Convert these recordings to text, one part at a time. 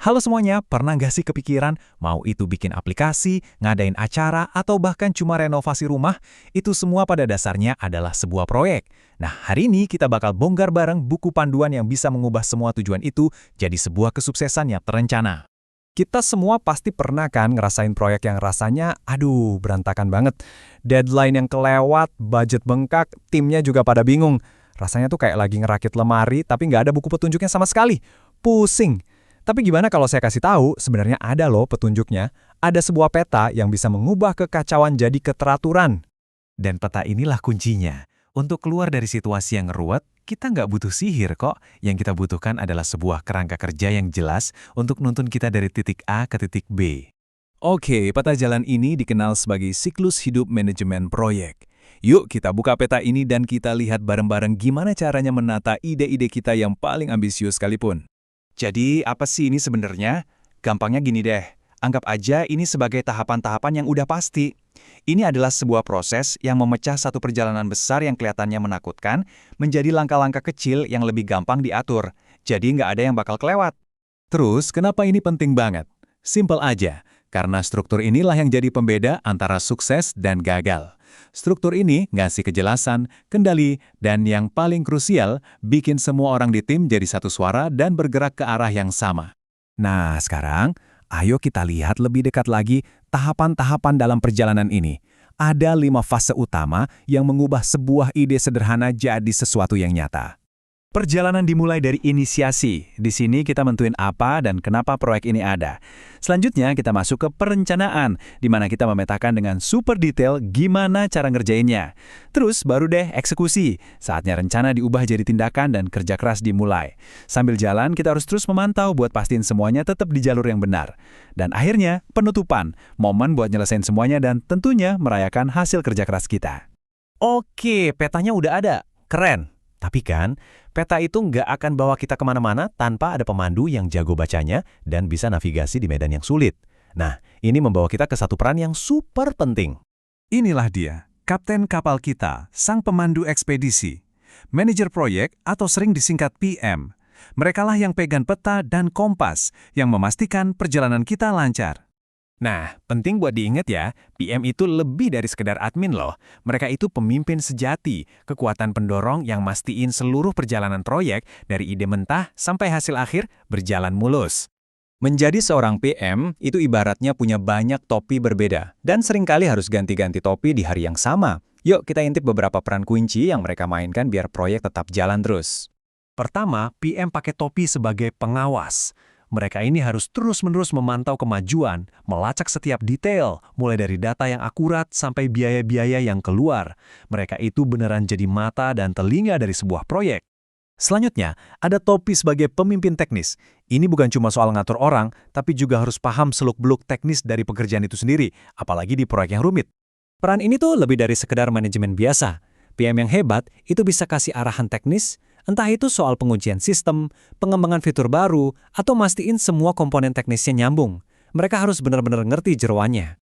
Halo semuanya, pernah nggak sih kepikiran mau itu bikin aplikasi, ngadain acara, atau bahkan cuma renovasi rumah? Itu semua pada dasarnya adalah sebuah proyek. Nah, hari ini kita bakal bongkar bareng buku panduan yang bisa mengubah semua tujuan itu jadi sebuah kesuksesan yang terencana. Kita semua pasti pernah kan ngerasain proyek yang rasanya, aduh, berantakan banget. Deadline yang kelewat, budget bengkak, timnya juga pada bingung. Rasanya tuh kayak lagi ngerakit lemari, tapi nggak ada buku petunjuknya sama sekali. Pusing. Tapi gimana kalau saya kasih tahu, sebenarnya ada loh petunjuknya. Ada sebuah peta yang bisa mengubah kekacauan jadi keteraturan. Dan peta inilah kuncinya. Untuk keluar dari situasi yang ruwet, kita nggak butuh sihir kok. Yang kita butuhkan adalah sebuah kerangka kerja yang jelas untuk nuntun kita dari titik A ke titik B. Oke, peta jalan ini dikenal sebagai siklus hidup manajemen proyek. Yuk kita buka peta ini dan kita lihat bareng-bareng gimana caranya menata ide-ide kita yang paling ambisius sekalipun. Jadi, apa sih ini sebenarnya? Gampangnya gini deh, anggap aja ini sebagai tahapan-tahapan yang udah pasti. Ini adalah sebuah proses yang memecah satu perjalanan besar yang kelihatannya menakutkan menjadi langkah-langkah kecil yang lebih gampang diatur. Jadi nggak ada yang bakal kelewat. Terus, kenapa ini penting banget? Simple aja, karena struktur inilah yang jadi pembeda antara sukses dan gagal. Struktur ini ngasih kejelasan, kendali, dan yang paling krusial, bikin semua orang di tim jadi satu suara dan bergerak ke arah yang sama. Nah, sekarang, ayo kita lihat lebih dekat lagi tahapan-tahapan dalam perjalanan ini. Ada 5 fase utama yang mengubah sebuah ide sederhana jadi sesuatu yang nyata. Perjalanan dimulai dari inisiasi. Di sini kita menentuin apa dan kenapa proyek ini ada. Selanjutnya kita masuk ke perencanaan, di mana kita memetakan dengan super detail gimana cara ngerjainnya. Terus baru deh eksekusi. Saatnya rencana diubah jadi tindakan dan kerja keras dimulai. Sambil jalan kita harus terus memantau buat pastiin semuanya tetap di jalur yang benar. Dan akhirnya penutupan, momen buat nyelesain semuanya dan tentunya merayakan hasil kerja keras kita. Oke, petanya udah ada. Keren. Tapi kan, peta itu nggak akan bawa kita kemana-mana tanpa ada pemandu yang jago bacanya dan bisa navigasi di medan yang sulit. Nah, ini membawa kita ke satu peran yang super penting. Inilah dia, kapten kapal kita, sang pemandu ekspedisi. Manajer proyek atau sering disingkat PM. Merekalah yang pegang peta dan kompas yang memastikan perjalanan kita lancar. Nah, penting buat diingat ya, PM itu lebih dari sekedar admin loh. Mereka itu pemimpin sejati, kekuatan pendorong yang mastiin seluruh perjalanan proyek dari ide mentah sampai hasil akhir berjalan mulus. Menjadi seorang PM itu ibaratnya punya banyak topi berbeda, dan seringkali harus ganti-ganti topi di hari yang sama. Yuk kita intip beberapa peran kunci yang mereka mainkan biar proyek tetap jalan terus. Pertama, PM pakai topi sebagai pengawas. Mereka ini harus terus-menerus memantau kemajuan, melacak setiap detail, mulai dari data yang akurat sampai biaya-biaya yang keluar. Mereka itu beneran jadi mata dan telinga dari sebuah proyek. Selanjutnya, ada topi sebagai pemimpin teknis. Ini bukan cuma soal ngatur orang, tapi juga harus paham seluk-beluk teknis dari pekerjaan itu sendiri, apalagi di proyek yang rumit. Peran ini tuh lebih dari sekedar manajemen biasa. PM yang hebat itu bisa kasih arahan teknis, entah itu soal pengujian sistem, pengembangan fitur baru, atau mastiin semua komponen teknisnya nyambung. Mereka harus benar-benar ngerti jeroannya.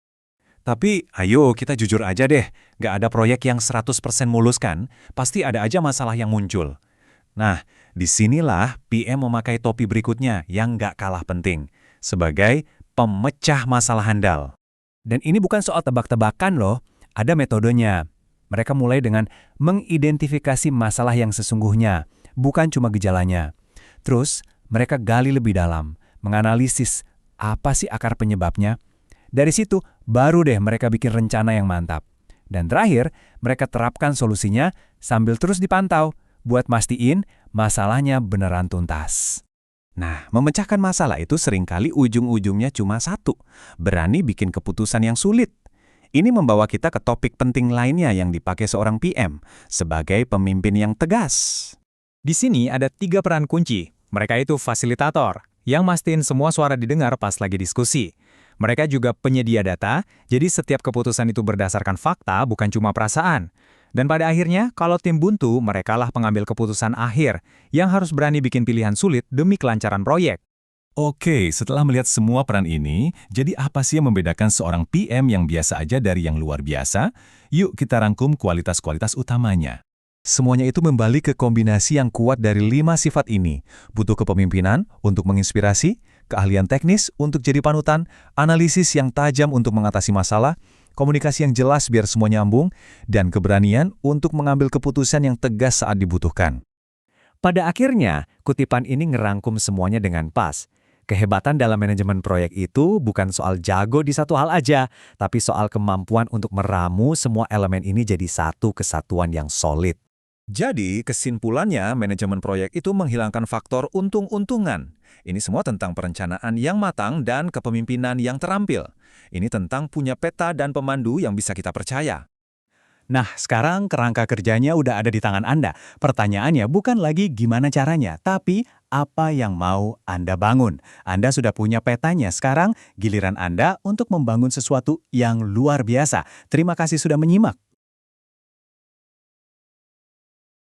Tapi, ayo kita jujur aja deh, nggak ada proyek yang 100% mulus kan? Pasti ada aja masalah yang muncul. Nah, disinilah PM memakai topi berikutnya yang nggak kalah penting, sebagai pemecah masalah handal. Dan ini bukan soal tebak-tebakan loh, ada metodenya. Mereka mulai dengan mengidentifikasi masalah yang sesungguhnya, bukan cuma gejalanya. Terus, mereka gali lebih dalam, menganalisis apa sih akar penyebabnya. Dari situ, baru deh mereka bikin rencana yang mantap. Dan terakhir, mereka terapkan solusinya sambil terus dipantau, buat mastiin masalahnya beneran tuntas. Nah, memecahkan masalah itu seringkali ujung-ujungnya cuma satu, berani bikin keputusan yang sulit. Ini membawa kita ke topik penting lainnya yang dipakai seorang PM, sebagai pemimpin yang tegas. Di sini ada 3 peran kunci. Mereka itu fasilitator, yang mastiin semua suara didengar pas lagi diskusi. Mereka juga penyedia data, jadi setiap keputusan itu berdasarkan fakta, bukan cuma perasaan. Dan pada akhirnya, kalau tim buntu, merekalah pengambil keputusan akhir, yang harus berani bikin pilihan sulit demi kelancaran proyek. Oke, setelah melihat semua peran ini, jadi apa sih yang membedakan seorang PM yang biasa aja dari yang luar biasa? Yuk kita rangkum kualitas-kualitas utamanya. Semuanya itu kembali ke kombinasi yang kuat dari 5 sifat ini. Butuh kepemimpinan untuk menginspirasi, keahlian teknis untuk jadi panutan, analisis yang tajam untuk mengatasi masalah, komunikasi yang jelas biar semua nyambung, dan keberanian untuk mengambil keputusan yang tegas saat dibutuhkan. Pada akhirnya, kutipan ini ngerangkum semuanya dengan pas. Kehebatan dalam manajemen proyek itu bukan soal jago di satu hal aja, tapi soal kemampuan untuk meramu semua elemen ini jadi satu kesatuan yang solid. Jadi, kesimpulannya, manajemen proyek itu menghilangkan faktor untung-untungan. Ini semua tentang perencanaan yang matang dan kepemimpinan yang terampil. Ini tentang punya peta dan pemandu yang bisa kita percaya. Nah, sekarang kerangka kerjanya udah ada di tangan Anda. Pertanyaannya bukan lagi gimana caranya, tapi apa yang mau Anda bangun. Anda sudah punya petanya, sekarang giliran Anda untuk membangun sesuatu yang luar biasa. Terima kasih sudah menyimak.